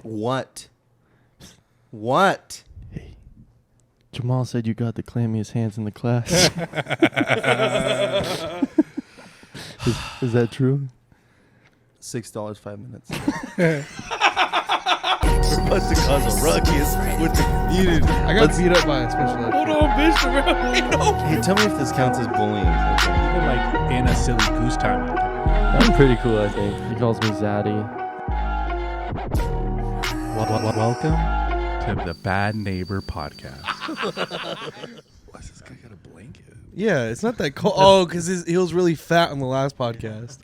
What? What? Hey, Jamal said you got the clammiest hands in the class. is that true? $6 5 minutes. We're about to cause a ruckus with the community. I got beat up by a special ed. Hold on, bitch. Hey, tell me if this counts as bullying. Even like in a silly goose time. I'm pretty cool, I think. He calls me Zaddy. Welcome to the Bad Neighbor Podcast. Why's this guy got a blanket? Yeah, it's not that cold. Oh, because he was really fat on the last podcast.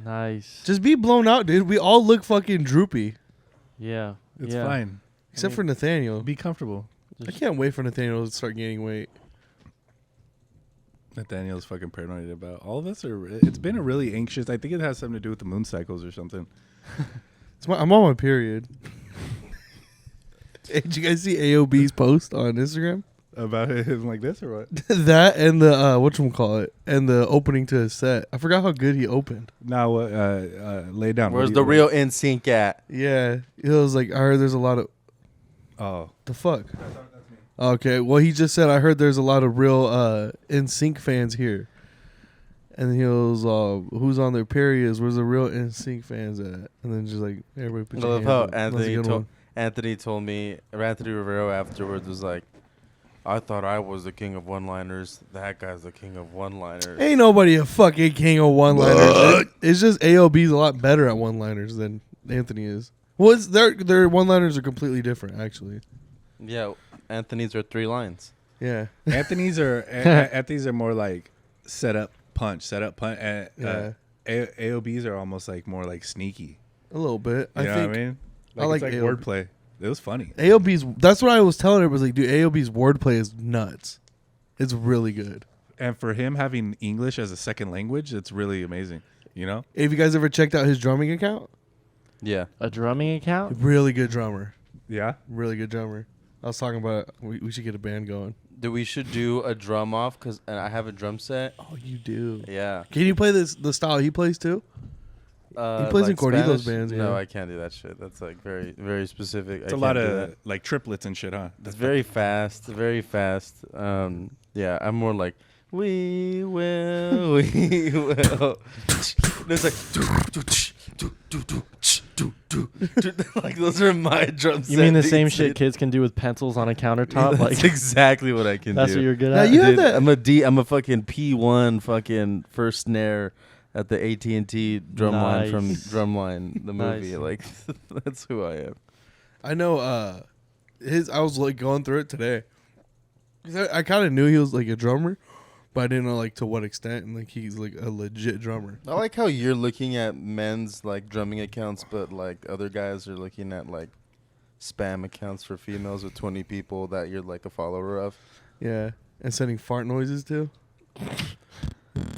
Nice. Just be blown out, dude. We all look fucking droopy. Yeah. It's yeah. fine. Except for Nathaniel. Be comfortable. I can't wait for Nathaniel to start gaining weight. Nathaniel's fucking paranoid about all of us. It's been a really anxious. I think it has something to do with the moon cycles or something. I'm on my period. Hey, did you guys see AOB's post on Instagram? About him like this or what? That and the whatchamacallit and the opening to his set. I forgot how good he opened. Now, lay down. Where's the real NSYNC at? Yeah, it was like I heard there's a lot of. Oh, The fuck. that's me. Okay, well he just said I heard there's a lot of real NSYNC fans here, and he was who's on their periods? Where's the real NSYNC fans at? And then just like everybody put I your love hands how up. That was a good one. Anthony told me, or Anthony Rivero afterwards was like, I thought I was the king of one-liners. That guy's the king of one-liners. Ain't nobody a fucking king of one-liners. It's just AOB's a lot better at one-liners than Anthony is. Well, their one-liners are completely different, actually. Yeah, Anthony's are 3 lines. Yeah. Anthony's are more like set up punch. Yeah. AOB's are almost like more like sneaky. A little bit. You know think what I mean? I like it's like AOB. wordplay. It was funny. AOB's. That's what I was telling her. Was like, dude, AOB's wordplay is nuts. It's really good. And for him having English as a second language, it's really amazing. You know? Have you guys ever checked out his drumming account? Yeah. A drumming account? Really good drummer. Yeah. Really good drummer. I was talking about we should get a band going. We should do a drum off because I have a drum set. Oh, you do. Yeah. Can you play the style he plays too? He plays in Corditos bands. No, Yeah. I can't do that shit. That's like very, very specific. It's a lot of like triplets and shit, huh? It's very fast. Very fast. Yeah, I'm more like, we will, we will. It's like, like those are my drum sets. You mean the same shit kids can do with pencils on a countertop? That's Like exactly what I can that's do. what you're good Now at? you have Dude, that. I'm a fucking P1 fucking first snare at the AT&T Drumline from Nice. Drumline, the movie. Nice. Like, that's who I am. I know. I was like going through it today. 'Cause I kind of knew he was like a drummer, but I didn't know like to what extent. And like he's like a legit drummer. I like how you're looking at men's like drumming accounts, but like other guys are looking at like spam accounts for females with 20 people that you're like a follower of. Yeah, and sending fart noises too.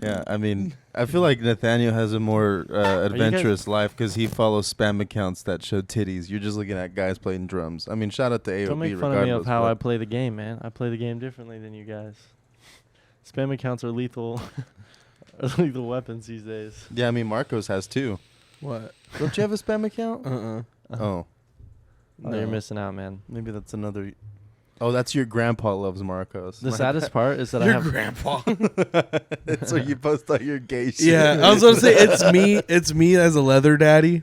Yeah, I mean, I feel like Nathaniel has a more adventurous life because he follows spam accounts that show titties. You're just looking at guys playing drums. I mean, shout out to AOB. Don't make fun of me of how I play the game, man. I play the game differently than you guys. Spam accounts are lethal, lethal weapons these days. Yeah, I mean, Marcos has too. What? Don't you have a spam account? Uh-uh. Oh, Oh, you're missing out, man. maybe that's another. Oh, that's your grandpa loves Marcos. The saddest part is that I Your have grandpa. So you post all your gay shit. Yeah, I was gonna say it's me. It's me as a leather daddy.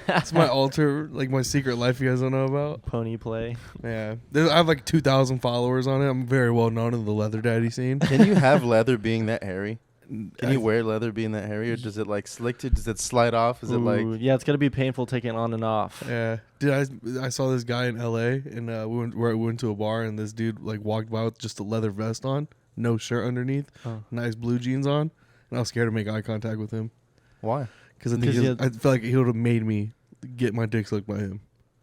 It's my alter, like my secret life you guys don't know about. pony play. Yeah, I have like 2,000 followers on it. I'm very well known in the leather daddy scene. Can you have leather being that hairy? Can you wear leather being that hairy, or does it like slick? Does it slide off? Is it like? Yeah, it's gonna be painful taking on and off. Yeah, dude, I saw this guy in L.A. and we went to a bar and this dude like walked by with just a leather vest on, no shirt underneath, nice blue jeans on, and I was scared to make eye contact with him Why? because I think I feel like he would have made me get my dick sucked by him.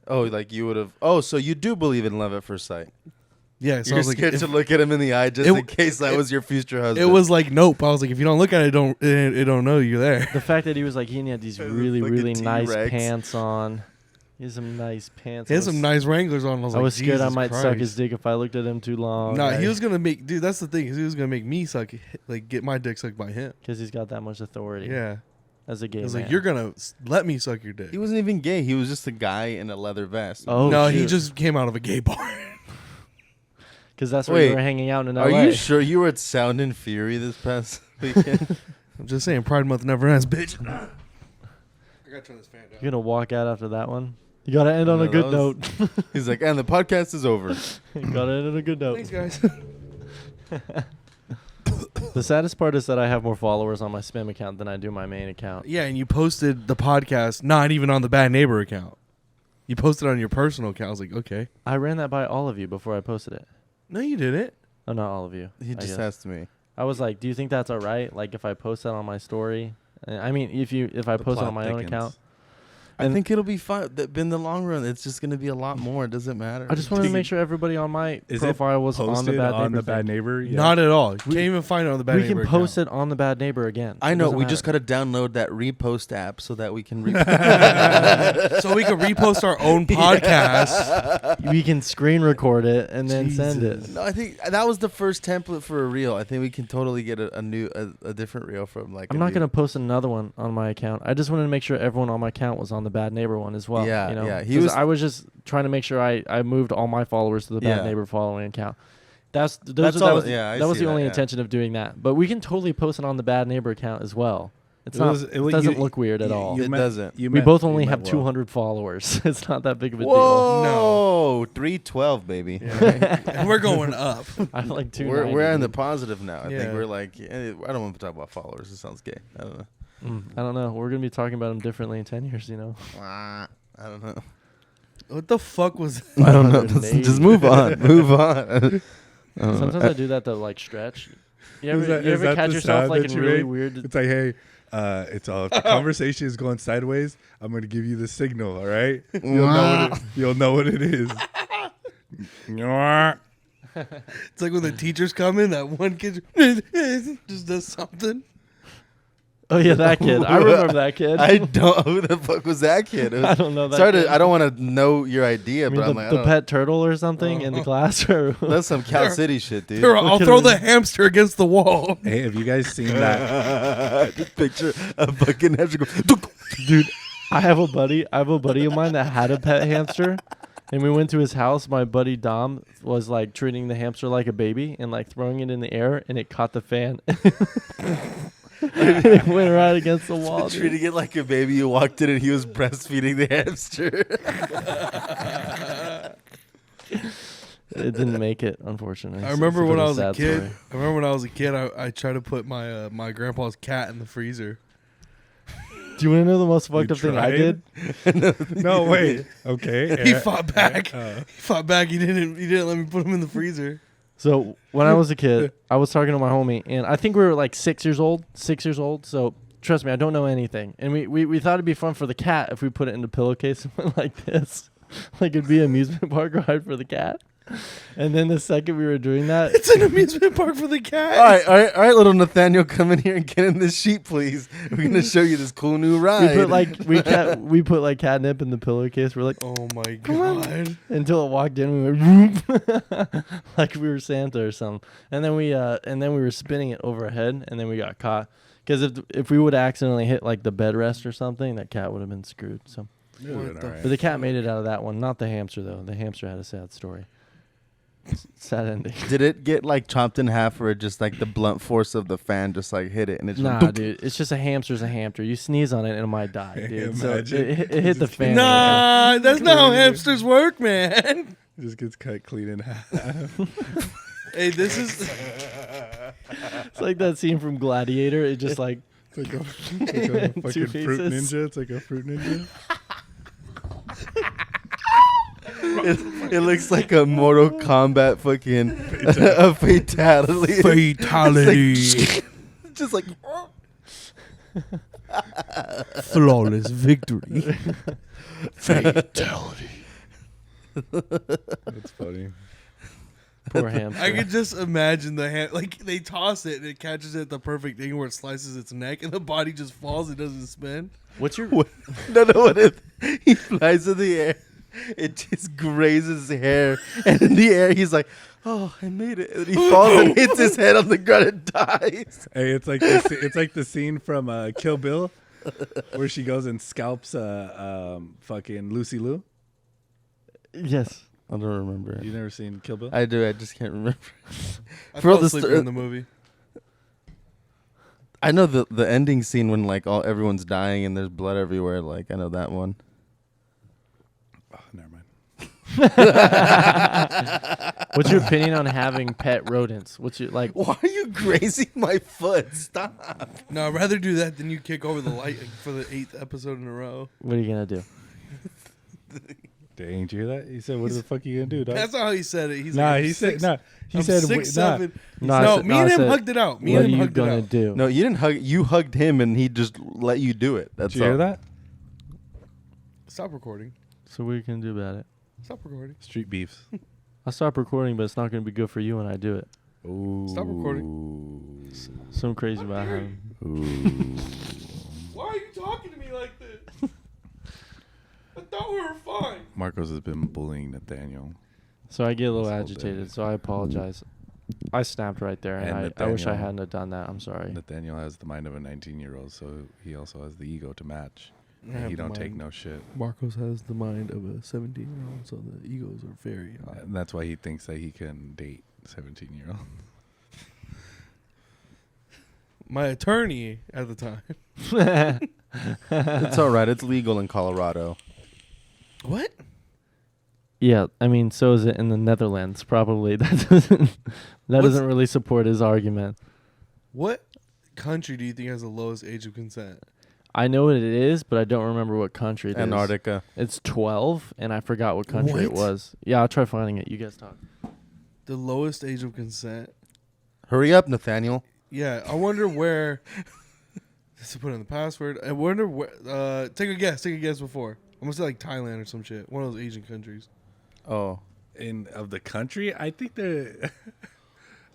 Oh, like you would have. Oh, so you do believe in love at first sight? Yeah, so I You're was like, scared to look at him in the eye just in case that was your future husband. It was like nope. I was like, if you don't look at it, it don't know you're there. The fact that he was like, he had these It was really, fucking really nice T-Rex. pants on. He has some nice pants. He had some nice Wranglers on. I was scared I Jesus might suck Christ. his dick if I looked at him too long. Nah, he was gonna make, dude. That's the thing. He was gonna make me suck, like get my dick sucked by him. Because he's got that much authority. Yeah, as a gay It was man. like, you're gonna let me suck your dick. He wasn't even gay. He was just a guy in a leather vest. Oh, no, he shoot. just came out of a gay bar. Because that's where Wait, you were hanging out in LA. Are you sure you were at Sound and Fury this past weekend? I'm just saying, Pride Month never ends, bitch. I gotta turn this fan down. You're gonna walk out after that one. You gotta end on No, a good that note. He's like, and the podcast is over. You gotta end on a good note. Thanks, guys. The saddest part is that I have more followers on my spam account than I do my main account. Yeah, and you posted the podcast not even on the Bad Neighbor account. You posted on your personal account. I was like, okay. I ran that by all of you before I posted it. No, you didn't. Oh, not all of you. He I just guess. asked me. I was like, do you think that's all right? Like if I post that on my story? I mean, if I post it on my own account. I And think it'll be fine. In the long run, it's just going to be a lot more. It doesn't matter. I just wanted to make sure everybody on my Is profile was on the Posted Bad Neighbor. on the thing. Bad Neighbor. Yeah. Not at all. You can't even find it on the Bad We Neighbor can post it on the Bad Neighbor again. I It know. doesn't We just got matter. to download that repost app so that we can So we can repost our own podcast. We can screen record it and then send it. Jesus. No, I think that was the first template for a reel. I think we can totally get a different reel from like. I'm not going to post another one on my account. I just wanted to make sure everyone on my account was on the Bad Neighbor one as well. Yeah, you know? yeah. 'Cause I was just trying to make sure I moved all my followers to the Bad Yeah. Neighbor following account. That was yeah, I that was see the only yeah. intention of doing that. But we can totally post it on the Bad Neighbor account as well. It you- doesn't look weird at you- all. you It meant- doesn't. you We meant- both you only meant have well. 200 followers. It's not that big of a deal. Whoa, 312, baby. Yeah. And we're going up. I have like 290. We're in the positive now. I Yeah. think we're like. I don't want to talk about followers. It sounds gay. I don't know. I don't know. We're gonna be talking about them differently in 10 years. You know. I don't know. What the fuck was I don't know. 180. Just move on. Move on. Sometimes I do that to like stretch. You ever, Is you ever that catch the yourself sound like that in you really made? weird? It's like, hey, it's all if the conversation is going sideways, I'm gonna give you the signal. All right, you'll know what it is. It's like when the teachers come in, that one kid just does something. Oh yeah, that kid. I remember that kid. I don't. Who the fuck was that kid? It was, I don't know that. sorry kid. to. I don't want to know your idea, I mean, but the, I'm like, I the don't pet turtle or something in the class, or know. That's some Cal City shit, dude. Here, I'll Look at throw him. the hamster against the wall. Hey, have you guys seen that? Just picture a fucking hamster go. dude. I have a buddy of mine that had a pet hamster, and we went to his house. My buddy Dom was like treating the hamster like a baby and like throwing it in the air, and it caught the fan. It went right against the wall. dude. Treating it like a baby. You walked in and he was breastfeeding the hamster. It didn't make it, unfortunately. I remember It's when I pretty was a sad kid. story. I remember when I was a kid. I tried to put my my grandpa's cat in the freezer. Do you want to know the most fucked up thing I tried? did? No, wait. Okay. He fought back. Uh, He fought back. He didn't let me put him in the freezer. So when I was a kid, I was talking to my homie, and I think we were like 6 years old. So trust me, I don't know anything. And we thought it'd be fun for the cat if we put it in a pillowcase and went like this, like it'd be an amusement park ride for the cat. And then the second we were doing that, It's an amusement park for the cat. all right, little Nathaniel, come in here and get in this sheet, please. We're gonna show you this cool new ride. we put like catnip in the pillowcase. We're like, Oh my on. god. until it walked in, we went like we were Santa or something. And then we were spinning it over our head, and then we got caught. Because if we would have accidentally hit like the bed rest or something, that cat would have been screwed. So, What the but the cat made it out of that one, not the hamster though. The hamster had a sad story. Sad ending. Did it get like chopped in half, or just like the blunt force of the fan just like hit it and it just Nah, went dude, it's just a hamster's a hamster. You sneeze on it and it might die, dude. So it Imagine. hit the fan. Nah, that's not how hamsters work, man. just gets cut clean in half. Hey, this is It's like that scene from Gladiator. It just like It's like a fucking Two fruit pieces. ninja. It's like a fruit ninja. it looks like a Mortal Kombat fucking a fatality. fatality. Just like Flawless victory. fatality. That's funny. poor hamster. I could just imagine like they toss it and it catches it at the perfect thing where it slices its neck and the body just falls. It doesn't spin. What's your No, what if he flies in the air? It just grazes his hair, and in the air he's like, "Oh, I made it!" And he falls and hits his head on the ground and dies. Hey, it's like the scene from Kill Bill where she goes and scalps fucking Lucy Liu? Yes. I don't remember. You never seen Kill Bill? I do. I just can't remember. I For all fell this asleep in the movie. I know the ending scene when like everyone's dying and there's blood everywhere. Like I know that one. Oh, never mind. What's your opinion on having pet rodents? What's your like? Why are you grazing my foot? Stop. No, I'd rather do that than you kick over the light for the 8th episode in a row. What are you gonna do? Dang, did you hear that? He said, "What the fuck are you gonna do, dog?" That's not how he said it. He's Nah, like, he said, nah. He I'm said, 6'7". No, No, I said- me no, and I him said, hugged it out. Me What and are him you hugged it gonna out. do? No, you didn't hug. You hugged him and he just let you do it. That's Did you hear all. that? Stop recording. So what are you gonna do about it? Stop recording. Street beefs. I'll stop recording, but it's not gonna be good for you when I do it. Ooh. Stop recording. So I'm crazy about having. Why are you talking to me like this? I thought we were fine. Marcos has been bullying Nathaniel. So I get a little This whole agitated. day. So I apologize. I snapped right there, and And I wish I Nathaniel. hadn't have done that. I'm sorry. Nathaniel has the mind of a 19-year-old, so he also has the ego to match. I have He the don't take mind. no shit. Marcos has the mind of a 17-year-old, so the egos are very high. And that's why he thinks that he can date 17-year-old. My attorney at the time. It's all right. It's legal in Colorado. What? Yeah, I mean, so is it in the Netherlands? Probably that doesn't really support his argument. What country do you think has the lowest age of consent? I know what it is, but I don't remember what country it is. Antarctica. It's 12, and I forgot what country it What? was. Yeah, I'll try finding it. You guys talk. The lowest age of consent? Hurry up, Nathaniel. Yeah, I wonder where. Just to put in the password. I wonder where. Take a guess. Take a guess before. I'm gonna say like Thailand or some shit. One of those Asian countries. Oh, Of the country, I think they're.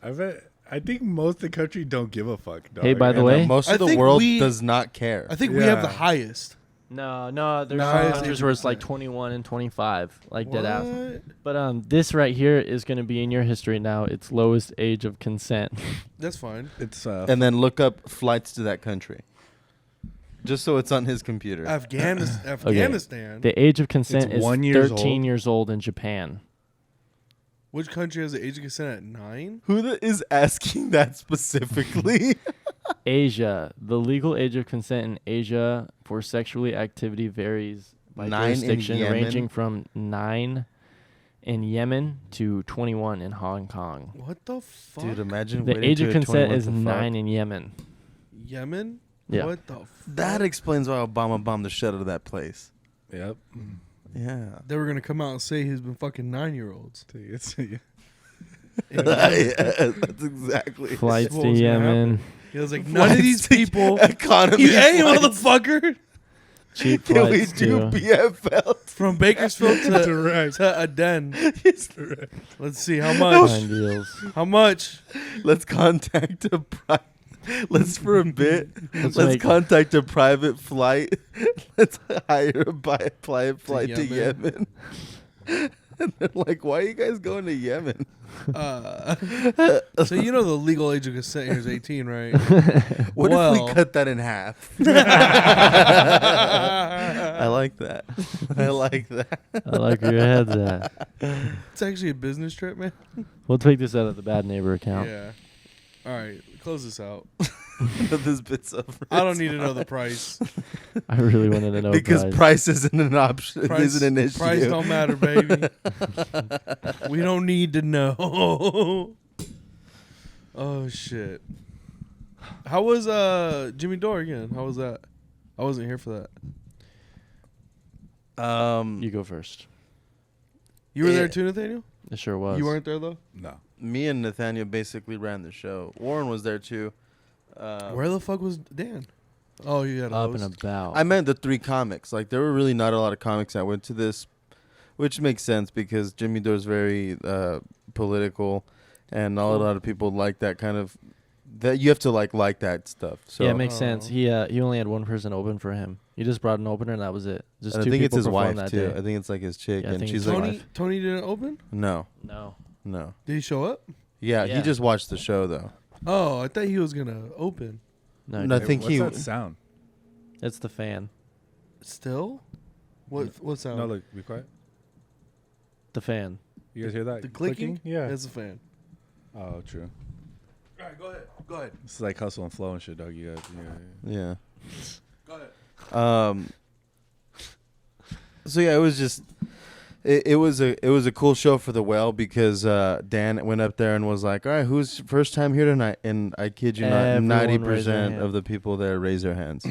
I think most of the country don't give a fuck. Dog. Hey, by the no, way- most I of the think world we- does not care. I think we have the Yeah. highest. No, there's No, some it's countries Asian where it's like percent. 21 and 25, like dead ass. What? But this right here is going to be in your history now. It's lowest age of consent. That's fine. it's and then look up flights to that country. Just so it's on his computer. Afghanistan. The age of consent It's is 1 years 13 old? years old in Japan. Which country has the age of consent at 9? Who is asking that specifically? Asia. The legal age of consent in Asia for sexually activity varies by 9 in jurisdiction, Yemen? ranging from 9 in Yemen to 21 in Hong Kong. What the fuck? Dude, imagine The waiting age till of you're consent 21 is to fuck. 9 in Yemen. Yemen? Yeah. What the fuck? That explains why Obama bombed the shit out of that place. Yep. Yeah. They were going to come out and say he's been fucking 9-year-olds. Yeah, that's exactly. Flights what to was gonna Yemen. He was like, none of these people. Economy. Hey, flights. motherfucker! Cheap Can we flights do to BFL? From Bakersfield Direct. to Aden. Let's see, how much? fine deals. How much? Let's contact a Let's for a bit. Let's Let's make- contact a private flight. Let's hire a private flight to Yemen. Yemen. And they're like, "Why are you guys going to Yemen?" So you know the legal age of consent here is 18, right? What if Well. we cut that in half? I like that. I like that. I like where your head's at. It's actually a business trip, man. We'll take this out of the bad neighbor account. Yeah. All right, close this out. This bit's over. I don't need to know the price. I really wanted to know Because price. price isn't an option. Price, Isn't an issue. price don't matter, baby. We don't need to know. Oh shit. How was Jimmy Dore again? How was that? I wasn't here for that. You go first. You were there too, Nathaniel? It sure was. You weren't there though? No. Me and Nathaniel basically ran the show. Warren was there too. Where the fuck was Dan? Oh, you had a up host. and about. I meant the 3 comics. Like there were really not a lot of comics that went to this, which makes sense because Jimmy Dore's very political, and not a lot of people like that kind of. That you have to like that stuff. So yeah, it makes sense. Oh. He only had one person open for him. He just brought an opener and that was it. Just and I two think it's people his performed wife that too. day. I think it's like his chick, Yeah, I and think she's it's like, his wife. Tony didn't open? no. No. Did he show up? Yeah, Yeah. he just watched the show though. Oh, I thought he was gonna open. No. And I he think What's he. that sound? It's the fan. Still? What sound? No, look, be quiet. The fan. You guys hear that? The clicking? Yeah. That's a fan. Oh, true. All right, go ahead. Go ahead. It's like hustle and flow and shit, dog. You guys, Yeah. Go ahead. So yeah, it was just it was a cool show for the well because Dan went up there and was like, all right, who's first time here tonight? And I kid you not, Everyone raised their 90% hand. of the people there raised their hands.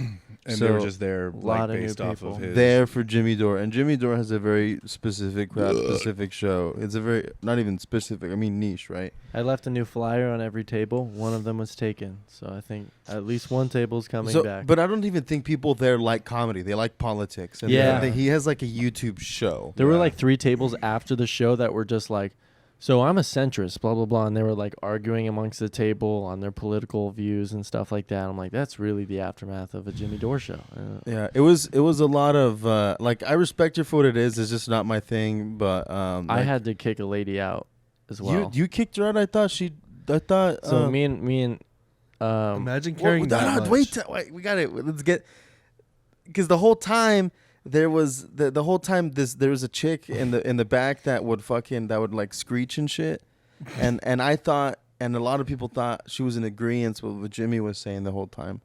And So, they were just there, lot like of new based off people. of his. there for Jimmy Dore, and Jimmy Dore has a very specific crowd specific show. It's a very not even specific, I mean niche, right? I left a new flyer on every table. One of them was taken, so I think at least one table's coming So, back. but I don't even think people there like comedy. They like politics. And Yeah. he has like a YouTube show. There were Yeah. like 3 tables after the show that were just like, so I'm a centrist, blah, blah, blah. And they were like arguing amongst the table on their political views and stuff like that. I'm like, that's really the aftermath of a Jimmy Dore show. Yeah, it was a lot of like I respect it for what it is. It's just not my thing. But I like, had to kick a lady out as well. you kicked her out. I thought. So me and Imagine carrying that much. Wait, we got it. Let's get because the whole time there was the whole time there was a chick in the back that would like screech and shit, and I thought and a lot of people thought she was in agreement with what Jimmy was saying the whole time.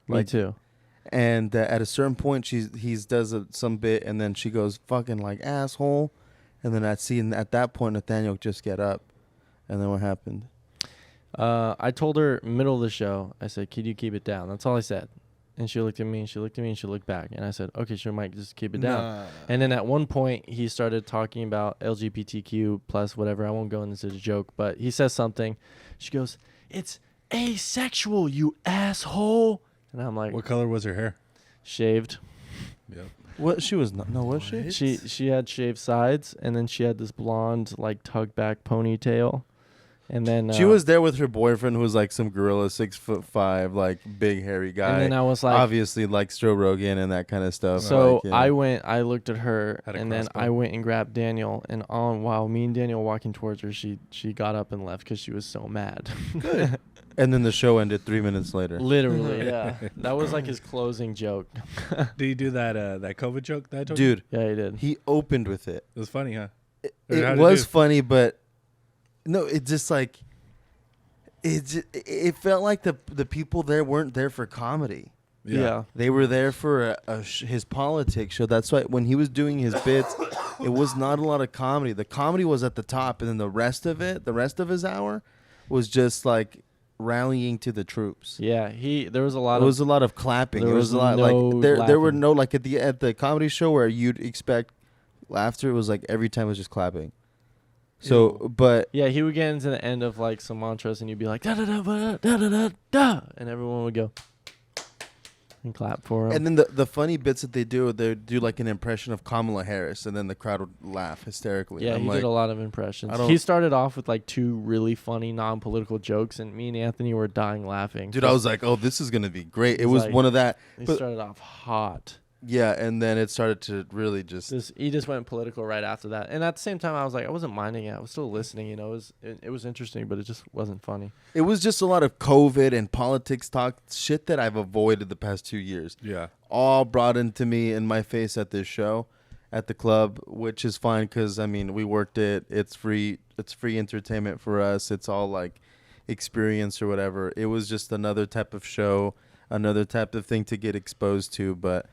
me too. And at a certain point, he does some bit, and then she goes fucking like asshole, and then at that point Nathaniel just get up, and then what happened? I told her middle of the show, I said, "Can you keep it down?" That's all I said. And she looked at me, and she looked at me, and she looked back. And I said, okay, sure, Mike, just keep it down. Nah. And then at one point, he started talking about LGBTQ plus whatever. I won't go into the joke, but he says something. She goes, "It's asexual, you asshole." And I'm like, What color was her hair? shaved. Yep. What she was not? No, was she? What? She had shaved sides, and then she had this blonde, like, tug back ponytail. And then She was there with her boyfriend, who was like some gorilla, 6'5", like big hairy guy. and then I was like, obviously like Joe Rogan and that kind of stuff. so like, yeah. I looked at her, Had a and then crossbow. I went and grabbed Daniel, and while me and Daniel were walking towards her, she got up and left because she was so mad. Good. And then the show ended 3 minutes later. Literally, yeah. That was like his closing joke. Did you do that COVID joke that I told Dude, Yeah, he did. he opened with it. you? It was funny, huh? It, Or how it did was it do? funny, but no, it just like it felt like the people there weren't there for comedy. Yeah. They were there for his politics show. That's why when he was doing his bits, it was not a lot of comedy. The comedy was at the top, and then the rest of his hour, was just like rallying to the troops. Yeah, there was a lot It was a lot of clapping. There It was was a lot no like there were laughing. no like at the comedy show where you'd expect laughter. It was like every time it was just clapping. So, but Yeah, he would get into the end of like some mantras, and you'd be like da da da da da da da da, and everyone would go and clap for him. and then the funny bits that they do like an impression of Kamala Harris, and then the crowd would laugh hysterically. yeah, I'm he like, did a lot of impressions. I don't- He started off with like 2 really funny non-political jokes, and me and Anthony were dying laughing. dude, I was like, oh, this is gonna be great. It He's was like- one of that. He but- started off hot. Yeah, and then it started to really just. He just went political right after that, and at the same time, I was like, I wasn't minding it. I was still listening. You know, it was interesting, but it just wasn't funny. It was just a lot of COVID and politics talk, shit that I've avoided the past 2 years. Yeah. All brought into me in my face at this show, at the club, which is fine because I mean we worked it. It's free. It's free entertainment for us. It's all like experience or whatever. It was just another type of show, another type of thing to get exposed to. But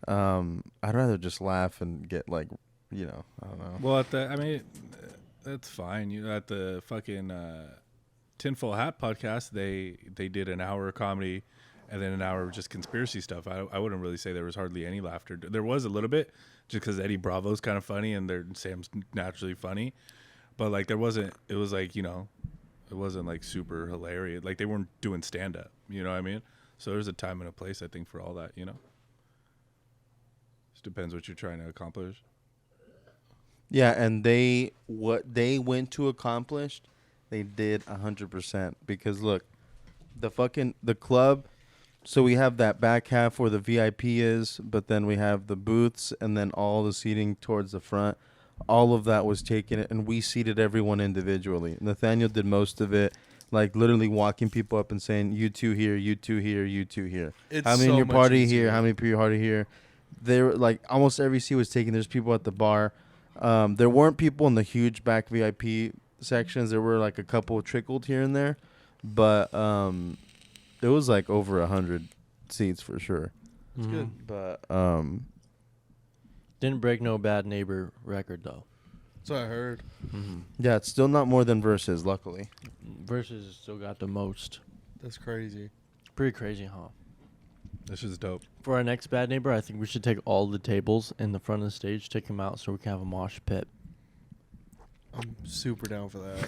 I'd rather just laugh and get like, I don't know. Well, that's fine. At the fucking Tinfoil Hat podcast, they did an hour of comedy and then an hour of just conspiracy stuff. I wouldn't really say there was hardly any laughter. There was a little bit, just because Eddie Bravo's kind of funny and Sam's naturally funny, but like there wasn't. It was like it wasn't like super hilarious. Like they weren't doing stand up. You know what I mean? So there's a time and a place, I think, for all that. Just depends what you're trying to accomplish. Yeah, and what they went to accomplish, they did 100%. Because look, the club. So we have that back half where the VIP is, but then we have the booths and then all the seating towards the front. All of that was taken, and we seated everyone individually. Nathaniel did most of it. like literally walking people up and saying, "You two here, you two here, you two here. It's How many in so your much party easier. here? How many for your party here?" They were like almost every seat was taken. There's people at the bar. There weren't people in the huge back VIP sections. There were like a couple trickled here and there, but it was like over 100 seats for sure. It's good. But Didn't break no bad neighbor record though. That's what I heard. yeah, it's still not more than Versus, luckily. Versus still got the most. That's crazy. Pretty crazy, huh? This is dope. For our next bad neighbor, I think we should take all the tables in the front of the stage, take them out so we can have a mosh pit. I'm super down for that.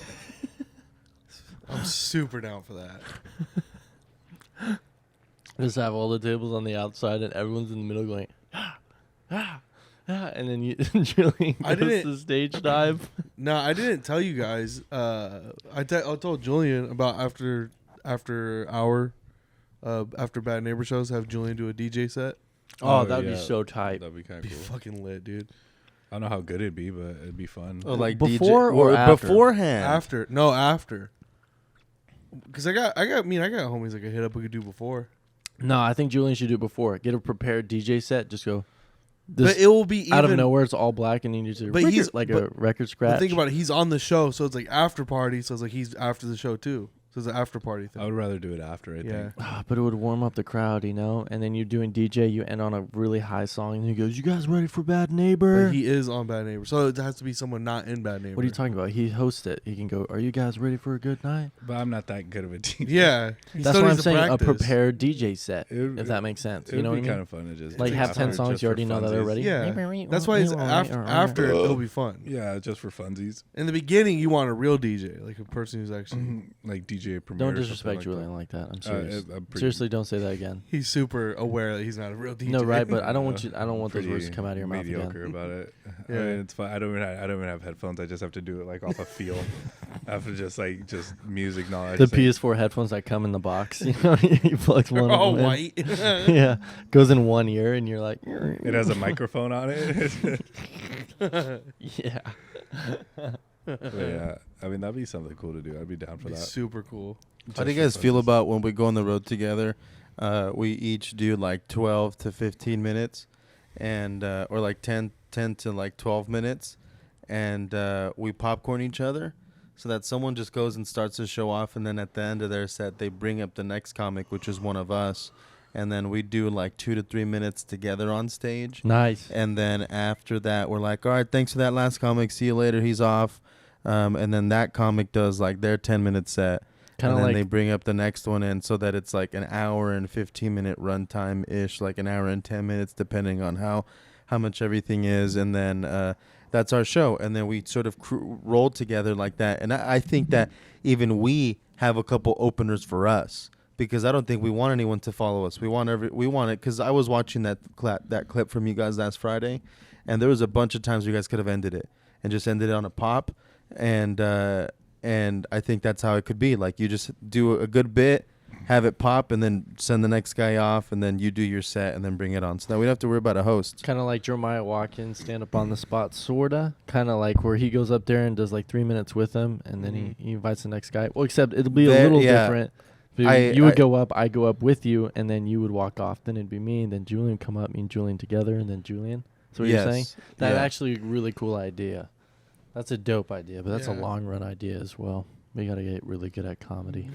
I'm super down for that. Just have all the tables on the outside and everyone's in the middle going, ah, ah, ah, and then you, Julian I goes didn't- to stage dive. No, I didn't tell you guys. I told Julian about after Bad Neighbor shows, have Julian do a DJ set. Oh, that would yeah. be so tight. That'd be kind Be of cool. fucking lit, dude. I don't know how good it'd be, but it'd be fun. Oh, like Before DJ, or after? beforehand? After, because I got homies I could hit up. We could do before. No, I think Julian should do it before. Get a prepared DJ set. Just go. This, But it will be even, out of nowhere, it's all black, and you just But he's- like but- a record scratch. But think about it. He's on the show, so it's like after party. So it's like he's after the show too. So it's an after party thing. I would rather do it after, I Yeah. think. But it would warm up the crowd, you know. And then you're doing DJ, you end on a really high song, and he goes, "You guys ready for Bad Neighbor?" But he is on Bad Neighbor, so it has to be someone not in Bad Neighbor. What are you talking about? He hosts it. He can go, "Are you guys ready for a good night?" But I'm not that good of a DJ. Yeah, he That's still what I'm needs to saying. practice. A prepared DJ set, It- if that makes sense. It You know would what I be mean? kind of fun to just Like take have it 10 out songs just you for already know that funsies. are ready. Yeah, that's why it's after it'll be fun. Yeah, just for funsies. In the beginning, you want a real DJ, like a person who's actually Like DJ Premier. Don't or something disrespect like Julian like that. I'm serious. I'm pretty- Seriously, don't say that again. he's super aware that he's not a real DJ. No, right? But I don't want you. I don't want those pretty words to come out of your mouth mediocre again. about it. Yeah. I mean, it's fine. I don't even have headphones. I just have to do it like off a feel. I have to just music knowledge. The PS4 headphones that come in the box, you know, you plug one. Oh, of them in. white. Yeah, goes in one ear, and you're like, It has a microphone on it. yeah. But yeah, I mean that'd be something cool to do. I'd be down for Be that. super cool. How do you Just guys for feel funsies. about when we go on the road together? We each do like 12 to 15 minutes, and or like 10 to like 12 minutes, and we popcorn each other, so that someone just goes and starts to show off, and then at the end of their set, they bring up the next comic, which is one of us, and then we do like 2 to 3 minutes together on stage. Nice. And then after that, we're like, all right, thanks for that last comic. See you later. He's off. And then that comic does like their 10-minute set. Kind And of then like they bring up the next one in so that it's like an hour and 15-minute runtime ish, like an hour and 10 minutes, depending on how much everything is. And then that's our show. And then we sort of roll together like that. And I think that even we have a couple openers for us, because I don't think we want anyone to follow us. We want it because I was watching that clip from you guys last Friday, and there was a bunch of times you guys could have ended it and just ended it on a pop, and I think that's how it could be. Like you just do a good bit, have it pop, and then send the next guy off, and then you do your set, and then bring it on, so that we don't have to worry about a host. kind of like Jeremiah Watkins, stand up on the spot, sorta. Kind of like where he goes up there and does like 3 minutes with him, and then he invites the next guy. Well, except it'll be a There- little yeah. different. I You would go up, I go up with you, and then you would walk off. Then it'd be me, and then Julian would come up, me and Julian together, and then Julian. That's what you're saying? That's Yeah. actually a really cool idea. That's a dope idea, but that's a Yeah. long run idea as well. We got to get really good at comedy.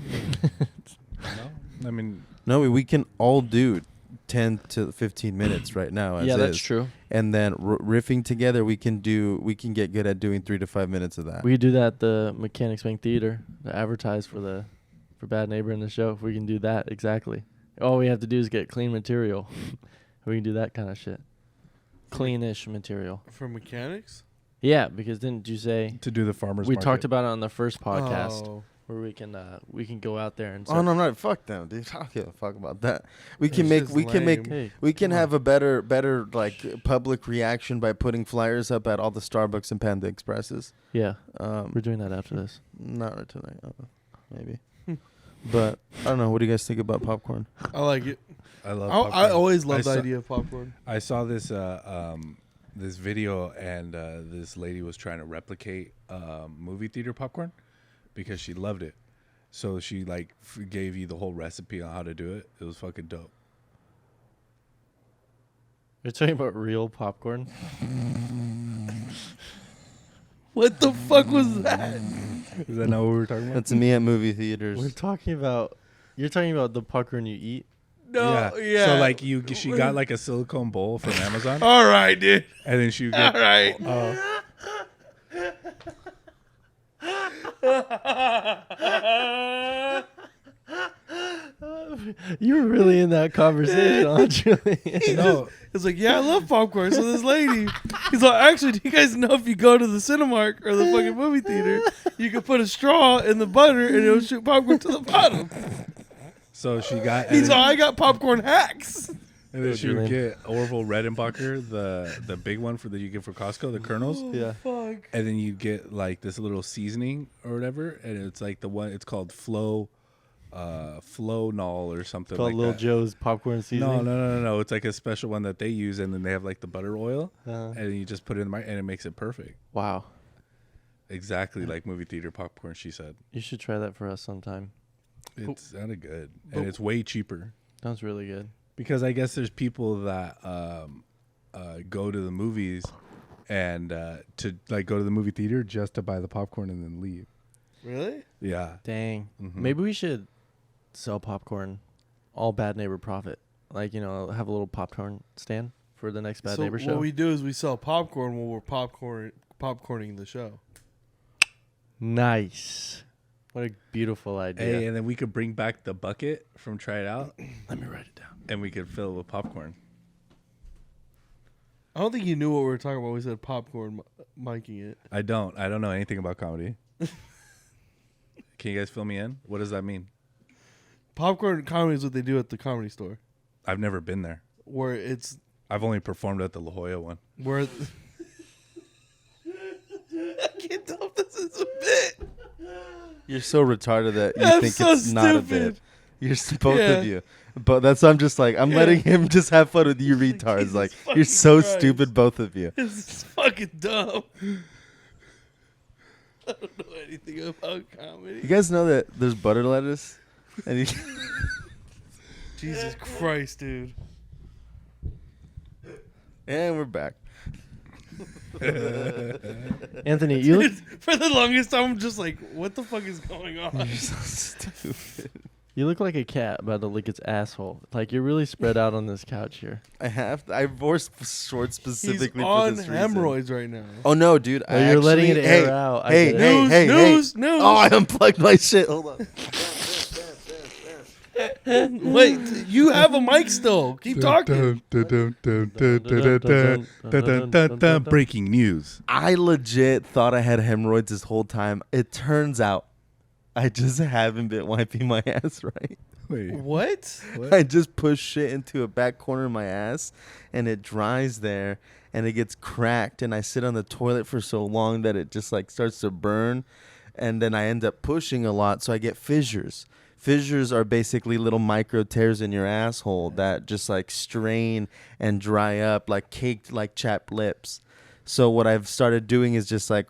No, I mean, No, we can all do 10 to 15 minutes right now. Yeah, as that's is. true. And then riffing together, we can get good at doing 3 to 5 minutes of that. We could do that at the Mechanics Bank Theater to advertise for Bad Neighbor in the show. If we can do that, exactly. All we have to do is get clean material. We can do that kind of shit. Cleanish material. For mechanics? Yeah, because didn't you say to do the farmers we market. talked about it on the first podcast Oh. where we can go out there and Oh no, no, fuck them, dude. I don't give a fuck about that. We can It's make, just lame. Hey, we can come on. have a better like public reaction by putting flyers up at all the Starbucks and Panda Expresses. Yeah, we're doing that after this. Not right tonight, maybe. But I don't know. What do you guys think about popcorn? I like it. I love. I popcorn. always loved the saw- idea of popcorn. I saw this this video, and this lady was trying to replicate movie theater popcorn because she loved it, So she like gave you the whole recipe on how to do it. It was fucking dope. You're talking about real popcorn? What the fuck was that? Is that not what we were talking about? That's me at movie theaters. You're talking about the popcorn you eat? No, yeah. So like she got like a silicone bowl from Amazon, All right, dude. and then she would All get right. You were really in that conversation, aren't you? no. It's like, yeah, I love popcorn. So this lady, he's like, actually, do you guys know if you go to the Cinemark or the fucking movie theater, you can put a straw in the butter and it'll shoot popcorn to the bottom. So she got. He's like, I got popcorn hacks. And then Go, she would Julian. get Orville Redenbacher, the big one that you get for Costco, the kernels. Yeah. Fuck. And then you get like this little seasoning or whatever, and it's like the one. It's called Flow Nol or something Called like Little that. Joe's popcorn seasoning. No. It's like a special one that they use, and then they have like the butter oil, Uh, and you just put it in the and it makes it perfect. wow. Exactly like movie theater popcorn. She said You should try that for us sometime. it sounded good, and it's way cheaper. Sounds really good. Because I guess there's people that go to the movies and to like go to the movie theater just to buy the popcorn and then leave. Really? Yeah. Dang. Mhm. Maybe we should sell popcorn, all Bad Neighbor profit. Like, have a little popcorn stand for the next Bad So Neighbor show. what we do is we sell popcorn while we're popcorning the show. Nice. What a beautiful idea. Hey, and then we could bring back the bucket from Try It Out, Let me write it down. and we could fill it with popcorn. I don't think you knew what we were talking about. We said popcorn miking it. I don't know anything about comedy. Can you guys fill me in? What does that mean? Popcorn comedy is what they do at the Comedy Store, I've never been there. where it's I've only performed at the La Jolla one. where. I can't tell if this is a bit. You're so retarded that you That's think so it's not a stupid. bit. You're both Yeah. of you. But that's I'm just like I'm letting him just have fun with you retards. Jesus Like fucking you're so Christ. stupid, both of you. This is fucking dumb. I don't know anything about comedy. You guys know that there's butter lettuce, and you, Jesus Christ, dude. and we're back. Anthony, you look, For the longest time, I'm just like, what the fuck is going on? You're so stupid. you look like a cat about to lick its asshole. Like, you're really spread out on this couch here. I wore shorts specifically He's for on this reason. hemorrhoids right now. Oh no, dude! Oh, you're letting it air out. I Hey, get it. hey, News, hey, news, hey. news. Oh, I unplugged my shit. Hold on. Wait, you have a mic still. Keep talking. Breaking news. I legit thought I had hemorrhoids this whole time. It turns out I just haven't been wiping my ass right. Wait. What? I just push shit into a back corner of my ass and it dries there and it gets cracked and I sit on the toilet for so long that it just like starts to burn and then I end up pushing a lot so I get fissures. Fissures are basically little micro tears in your asshole that just like strain and dry up like caked like chapped lips. So what I've started doing is just like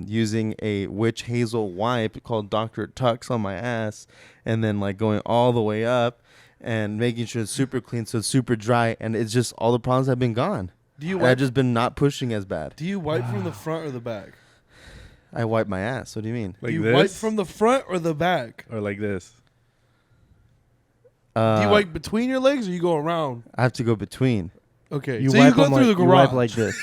using a witch hazel wipe called Dr. Tux on my ass and then like going all the way up and making sure it's super clean so it's super dry and it's just all the problems have been gone. Do you And I've wipe? just been not pushing as bad. Do you wipe from the front or the back? I wipe my ass. What do you mean? Like Do you this? wipe from the front or the back? Or like this? Do you wipe between your legs or you go around? I have to go between. Okay, You so wipe you go them through like, the you garage. wipe like this.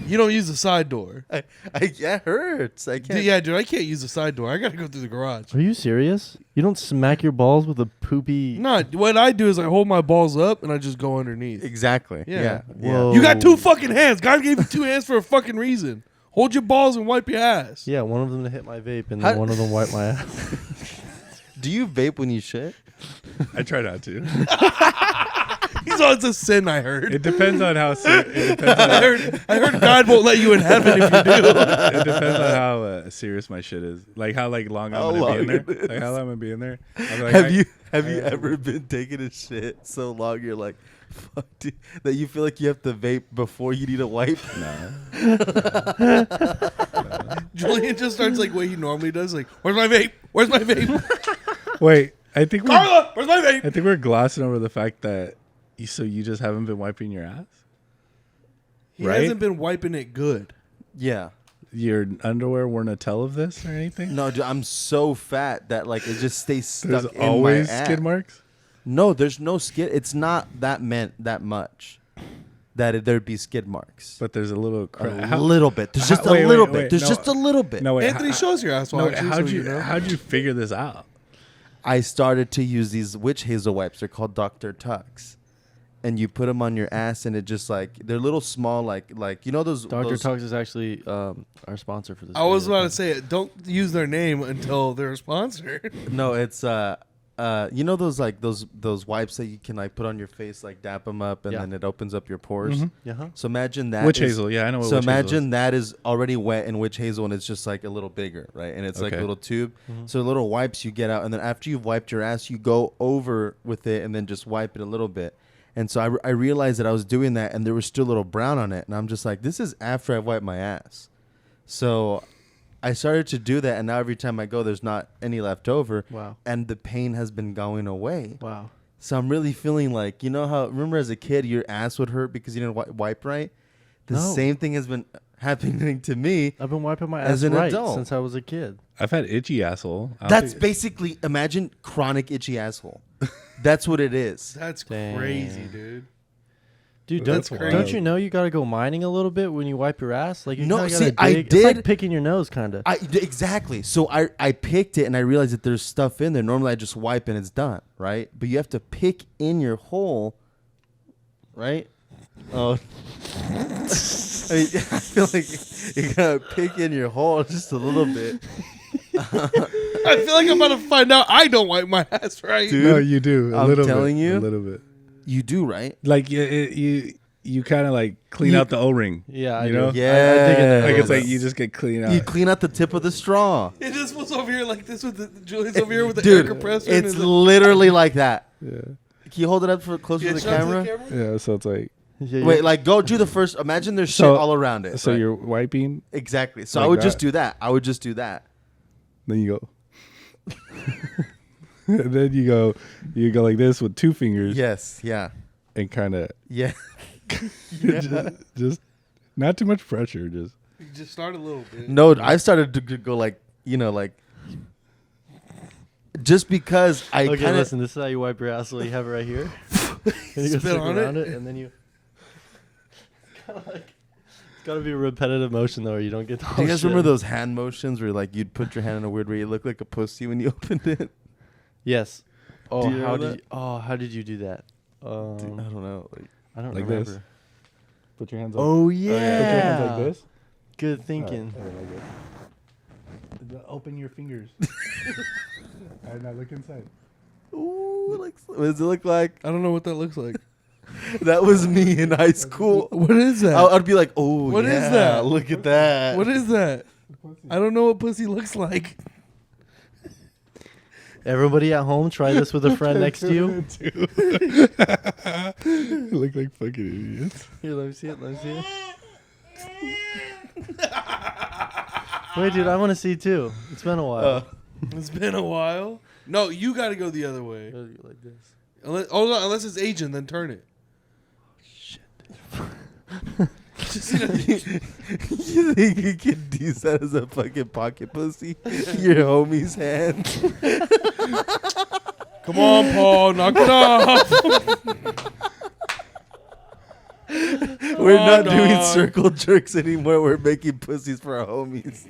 You don't use the side door. It hurts. I can't. Yeah, dude, I can't use the side door. I gotta go through the garage. Are you serious? You don't smack your balls with a poopy... No, what I do is I hold my balls up and I just go underneath. Exactly. Yeah. Yeah. Whoa. You got two fucking hands. God gave you two hands for a fucking reason. Hold your balls and wipe your ass. Yeah, one of them to hit my vape and How- then one of them wipe my ass. Do you vape when you shit? I try not to. He's all, it's a sin, I heard. It depends on how. It depends on, I heard God won't let you in heaven if you do. it depends on how serious my shit is. Like how long How I'm gonna be in long there. it is. Like how long I'm gonna be in there. I'm like, Have you ever been taking a shit so long you're like, fuck, dude, that you feel like you have to vape before you need a wipe? Nah. Julian just starts like what he normally does, like, where's my vape? Where's my vape? Wait, I think Carla, where's my vape? I think we're glossing over the fact that you just haven't been wiping your ass. He Right? hasn't been wiping it good. Yeah. Your underwear weren't a tell of this or anything. No, dude, I'm so fat that like it just stays stuck There's in always my ass. skid marks. No, there's no skid. It's not that much that there'd be skid marks. But there's a little A little bit. There's just a little bit. There's just a little bit. No, wait. Anthony, show us your asshole. No, actually, how'd so you know. how'd you figure this out? I started to use these witch hazel wipes. They're called Dr. Tucks. And you put them on your ass, and it just like they're little small, like you know those. Dr. those- Tugs is actually our sponsor for this. I was video. about to say it. Don't use their name until they're a sponsor. No, it's you know those like those wipes that you can like put on your face, like dap them up, and Yeah. then it opens up your pores. Mhm. Yeah. So imagine that. Witch is- hazel, yeah, I know. What So witch hazel imagine is. that is already wet in witch hazel, and it's just like a little bigger, right? And it's like a Okay. little tube. Mhm. So little wipes you get out, and then after you've wiped your ass, you go over with it, and then just wipe it a little bit. And so I realized that I was doing that, and there was still a little brown on it, and I'm just like, this is after I've wiped my ass. So I started to do that, and now every time I go, there's not any left over, Wow. and the pain has been going away. Wow. So I'm really feeling like, you know how, remember as a kid, your ass would hurt because you didn't wipe right? The No. same thing has been happening to me. I've been wiping my As ass an right adult. since I was a kid. I've had itchy asshole. I don't That's think- basically, imagine chronic itchy asshole. That's what it is. That's Dang. crazy, dude. Dude, That's don't crazy. you know you gotta go mining a little bit when you wipe your ass? Like you No, kinda see, gotta I dig. It's like did- picking your nose, kind of. Exactly. So I picked it, and I realized that there's stuff in there. Normally I just wipe and it's done, right? But you have to pick in your hole, right? Oh. I mean, I feel like you gotta pick in your hole just a little bit. I feel like I'm about to find out I don't wipe my ass right. Dude, No, you do. A I'm little telling bit, you. a little bit. You do, right? Like you kind of like clean You- out the O-ring. Yeah, I you do. know. I dig in there. Like it's Yes. like you just get clean out. You clean out the tip of the straw. It just was over here like this with the Julian's over here with the Dude, air compressor. and it's his- literally like that. yeah. Can you hold it up for closer Yeah, to the show it to camera? Yeah. So it's like Yeah, Wait, like go do the first. Imagine there's shit So- all around it. so right? you're wiping, exactly. So like I would just that? do that. I would just do that. then you go. And then you go like this with two fingers Yes. Yeah. and kind of Yeah. just not too much pressure. Just You just start a little bit. No, I started to go like like just because I okay, kind of listen. This is how you wipe your ass. So you have it right here. And you go Spit stick on around it. it, and then you. Kind of like, it's got to be a repetitive motion though, or you don't get. The Do you whole guys shit. remember those hand motions where like you'd put your hand in a weird way, you look like a pussy when you opened it? Yes. Oh, Do you how remember did? How did you do that? Dude, I don't know. Like, I don't like remember. this. Put your hands up. Oh Put your yeah. hands like this. Good thinking. Open your fingers. All right, now look inside. ooh, like what does it look like? I don't know what that looks like. That was me in high school. What is that? I'd be like, oh, What is yeah, that? Look at that. What is that? I don't know what pussy looks like. Everybody at home, try this with a friend next to you. Look like fucking idiots. Here, let me see it. Let me see it. Wait, dude, I want to see too. It's been a while. It's been a while. No, you got to go the other way. Like this. Unless it's Asian, then turn it. You think you can use that as a fucking pocket pussy? Your homie's hand. Come on, Paul, knock it off. We're not dog. doing circle jerks anymore. We're making pussies for our homies.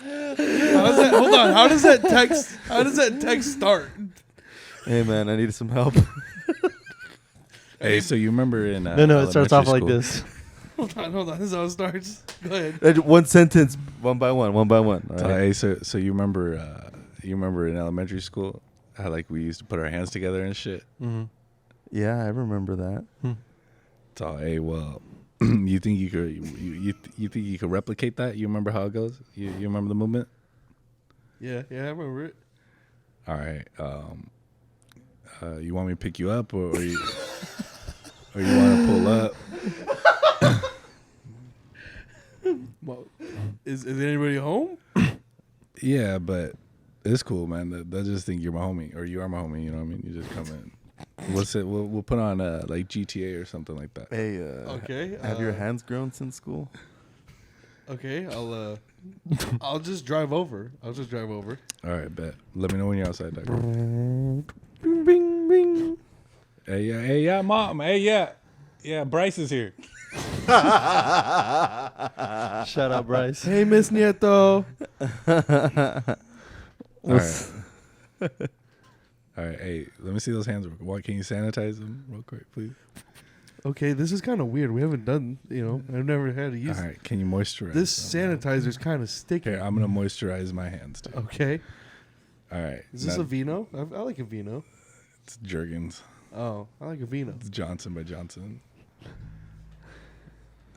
Hold on. How does that text start? Hey man, I need some help. Hey, so you remember in No, it starts off like elementary this. Hold on. This is how it starts. Go ahead. One sentence, one by one. All school? right. Hey, so you remember in elementary school how like we used to put our hands together and shit. Mm-hmm. Yeah, I remember that. So hey, well, you think you could you think you could replicate that? You remember how it goes? You remember the movement? Yeah, I remember it. All right. You want me to pick you up or you or you want to pull up? Well, is anybody home? Yeah, but it's cool, man. They just think you're my homie, or you are my homie. You know what I mean? You just come in. We'll put on like GTA or something like that. Hey, Okay. have your hands grown since school? Okay, I'll just drive over. All right, bet. Let me know when you're outside, Doctor. Bing, bing, bing. Hey, yeah, mom. Hey, yeah. Bryce is here. Shout out, Bryce. Hey, Miss Nieto. All right. All right. Hey, let me see those hands. What can you sanitize them real quick, please? Okay, this is kind of weird. We haven't done, I've never had to use All right. Can you moisturize? this them? sanitizer's kind of sticky. Here, I'm gonna moisturize my hands too. Okay. All right. Is this a vino? I like a vino. It's Jergens. Oh, I like a vino. It's Johnson by Johnson.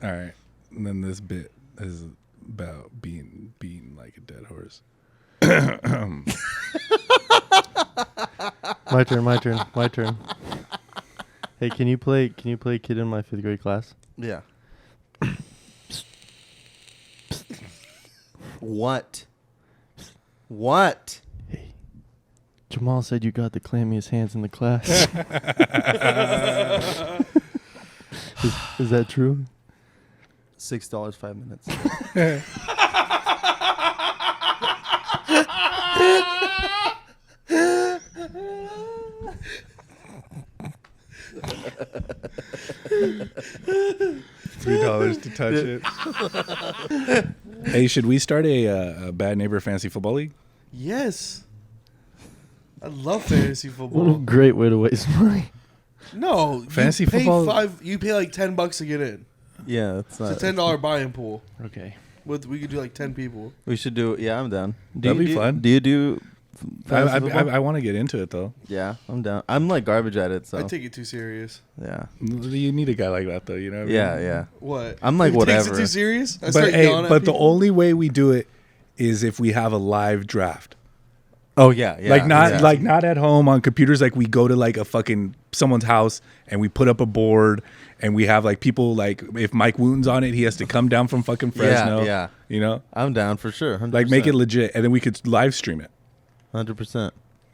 All right. And then this bit is about being like a dead horse. My turn. Hey, can you play kid in my 5th grade class? Yeah. What? Hey, Jamal said you got the clammiest hands in the class. is that true? $6 5 minutes. $3 to touch it. Hey, should we start a Bad Neighbor Fantasy Football League? Yes. I love fantasy What a football. great way to waste money. No, Fantasy you pay football- You pay like $10 to get in. Yeah, it's not. It's a $10 buy-in pool. Okay. We could do like 10 people. We should do. Yeah, I'm down. That'd be fun. Do you do? fantasy football? I want to get into it though. Yeah, I'm down. I'm like garbage at it. So I take it too serious. yeah, You need a guy like that though. You know what I mean? yeah. What? I'm like, Who takes whatever. it too serious? I But start yelling at but the people? only way we do it is if we have a live draft. Oh yeah. Like not yeah. like not at home on computers. Like we go to like a fucking someone's house and we put up a board and we have like people like if Mike Wooten's on it, he has to come down from fucking Fresno. yeah. You know, I'm down for sure. 100%. like make it legit, and then we could live stream it. 100%.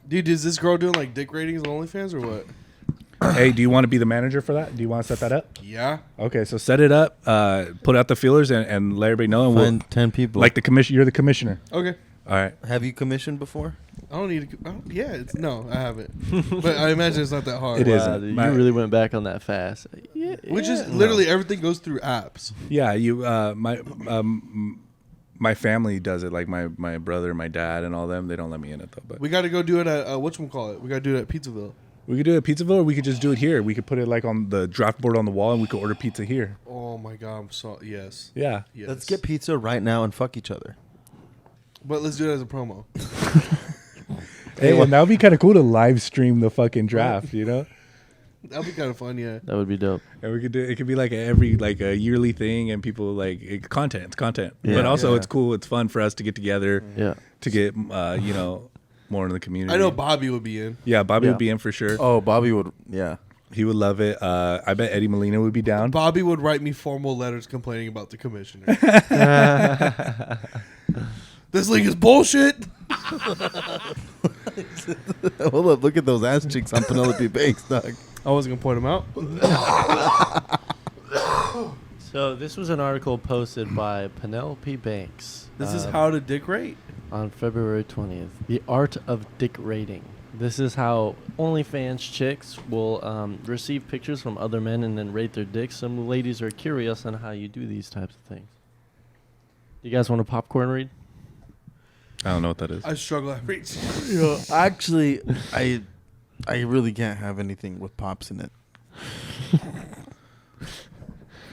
Dude, is this girl doing like dick ratings on OnlyFans or what? Hey, do you want to be the manager for that? Do you want to set that up? Yeah. Okay, so set it up. Put out the feelers and let everybody know. And we'll, Find 10 people. like the commission. You're the commissioner. Okay. All right. Have you commissioned before? I don't need to. No, I haven't. But I imagine it's not that hard. It is. Wow, isn't. dude, My- you really went back on that fast. Yeah, Which is yeah. literally everything goes through apps. Yeah, you. My family does it. Like my brother, my dad, and all them. They don't let me in it though. But We got to go do it at whatchamacallit. We got to do it at Pizzaville. we could do it at Pizzaville, or we could just do it here. We could put it like on the draft board on the wall, and we could order pizza here. Oh my god, I'm so yes. Yeah. Yes. Let's get pizza right now and fuck each other. But let's do it as a promo. Hey, well, that would be kind of cool to live stream the fucking draft, you know? That'd be kind of fun, yeah. That would be dope. And we could do it could be like a yearly thing, and people like it's content, Yeah. but also Yeah. it's cool. It's fun for us to get together Yeah. to get more in the community. I know Bobby would be in. Yeah, Bobby Yeah. would be in for sure. Oh, Bobby would. Yeah. He would love it. I bet Eddie Molina would be down. Bobby would write me formal letters complaining about the commissioner. This league is bullshit. Hold up! Look at those ass cheeks on Penelope Banks, dog. I wasn't gonna point him out. So this was an article posted by Penelope Banks. This is how to dick rate. On February 20th. The art of dick rating. This is how OnlyFans chicks will receive pictures from other men and then rate their dicks. Some ladies are curious on how you do these types of things. You guys want a popcorn read? I don't know what that is. I struggle at reach. Actually, I really can't have anything with pops in it.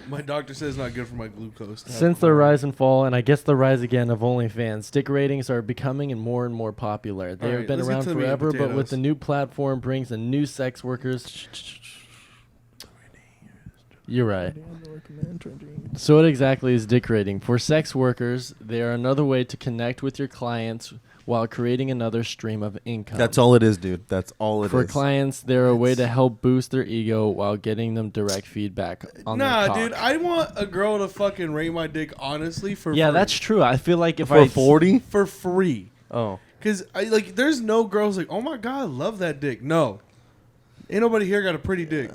My doctor says it's not good for my glucose. to have Since the porn. rise and fall, and I guess the rise again of OnlyFans, dick ratings are becoming and more popular. They Alright, have been let's get around to the meat and forever, but with potatoes. the new platform brings the new sex workers. You're right. So what exactly is dick rating? For sex workers, they are another way to connect with your clients while creating another stream of income. That's all it is, dude. That's all it is. For clients, they're a way to help boost their ego while getting them direct feedback on their Nah, cock. dude, I want a girl to fucking rate my dick honestly for Yeah, free. that's true. I feel like if For I 40? For free. Oh. Cause there's no girls like, oh my god, I love that dick. No, ain't nobody here got a pretty dick.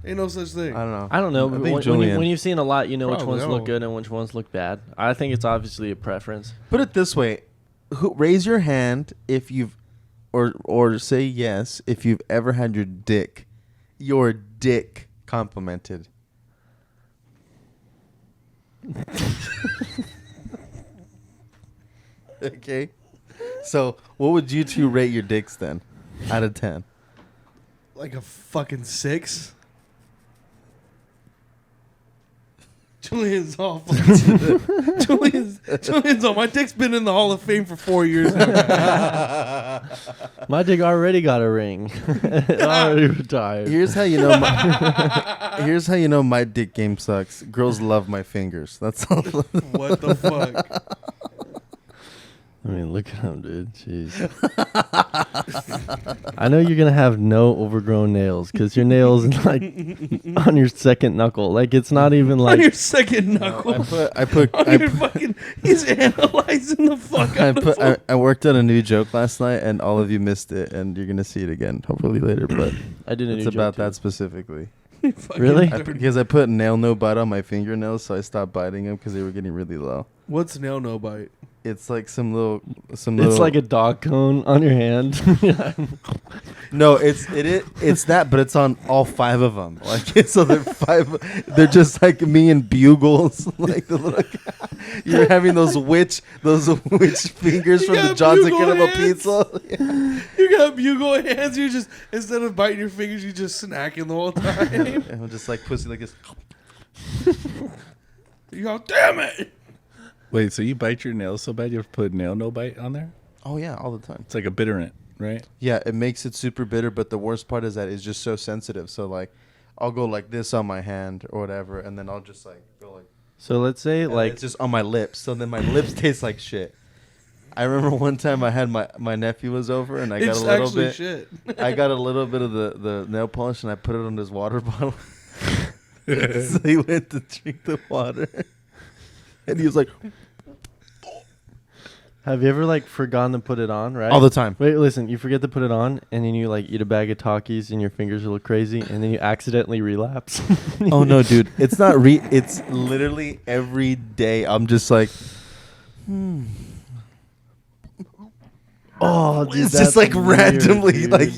Ain't no such thing. I don't know. I don't know. I But think when Julian. you've seen a lot, you know which Probably, ones I look don't- good and which ones look bad. I think it's obviously a preference. Put it this way. Raise your hand if you've, or say yes if you've ever had your dick complimented. Okay. So, what would you two rate your dicks then, out of 10? Like a fucking 6. Julian's all fucking Julian's all. My dick's been in the Hall of Fame for 4 years now. My dick already got a ring. It already retired. Here's how you know. Here's how you know my dick game sucks. Girls love my fingers. That's all. What the fuck? I mean, look at him, dude. Jeez. I know you're gonna have no overgrown nails because your nails like on your second knuckle. Like it's not even On your like. second knuckle. On your fucking. He's analyzing the fuck out of it. I worked on a new joke last night, and all of you missed it, and you're gonna see it again hopefully later. But I did a it's new about joke that too. specifically. Really? Because I put nail no bite on my fingernails, so I stopped biting them because they were getting really low. What's nail no bite? It's like some little. It's like a dog cone on your hand. No, it's that, but it's on all 5 of them. Like so, they're 5. They're just like me and bugles. Like the little. You're having those witch fingers You from the got Johnson bugle Carnival hands? pizza. Yeah. You got bugle hands. You just instead of biting your fingers, you just snacking the whole time. And I'm just like pussy like this. You go, damn it! Wait, so you bite your nails so bad you have to put nail no bite on there? Oh yeah, all the time. It's like a bitterant, right? Yeah, it makes it super bitter, but the worst part is that it's just so sensitive. So like, I'll go like this on my hand or whatever, and then I'll just like go like. So let's say And like it's just on my lips, so then my lips taste like shit. I remember one time I had my nephew was over, and I got It's a little actually bit. shit. I got a little bit of the nail polish, and I put it on his water bottle. So he went to drink the water, and he was like, have you ever like forgotten to put it on? Right. all the time. Wait, listen. You forget to put it on, and then you like eat a bag of Takis, and your fingers look crazy, and then you accidentally relapse. Oh no, dude! It's not It's literally every day. I'm just like, Oh, dude, it's that's just like weird, randomly, dude. like,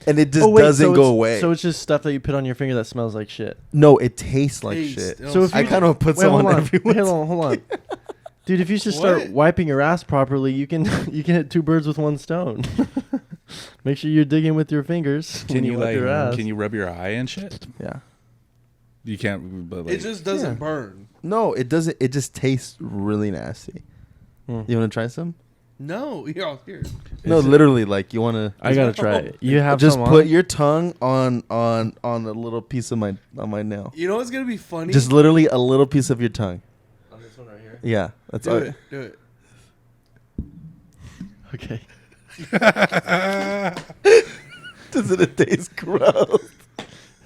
and it just Oh, wait, doesn't so go it's- away. So it's just stuff that you put on your finger that smells like shit. No, it tastes like Taste. shit. It'll So if I you kind of put wait, some hold on on, everyone. hold on, dude. If you just start What? wiping your ass properly, you can hit 2 birds with 1 stone. Make sure you're digging with your fingers. Can when you wipe like? your ass. Can you rub your eye and shit? Yeah. You can't. But like, It just doesn't Yeah. burn. No, it doesn't. It just tastes really nasty. Hmm. You want to try some? No, here. No, Is it- literally, like you want to. I gotta try it. You have Just some put on? your tongue on a little piece of on my nail. You know what's gonna be funny? Just literally a little piece of your tongue. on this one right here. Yeah, that's do all. it. Do it. Okay. Doesn't it taste gross?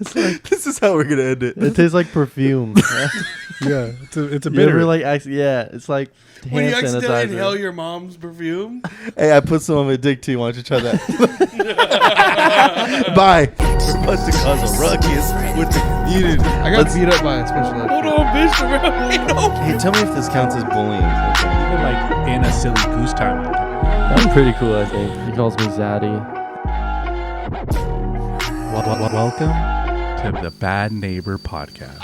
It's like This is how we're gonna end it. it tastes like perfume. yeah, it's a You bitter. ever like yeah, it's like When you hand accidentally sanitizer. inhale your mom's perfume, Hey, I put some on my dick too. Why don't you try that? Bye. We're about to cause a ruckus with the community. I got beat up by a special ed. Hold on, bitch. Hey, tell me if this counts as bullying. Even like in a silly goose time. I'm pretty cool, I think. He calls me Zaddy. Welcome. To the Bad Neighbor Podcast.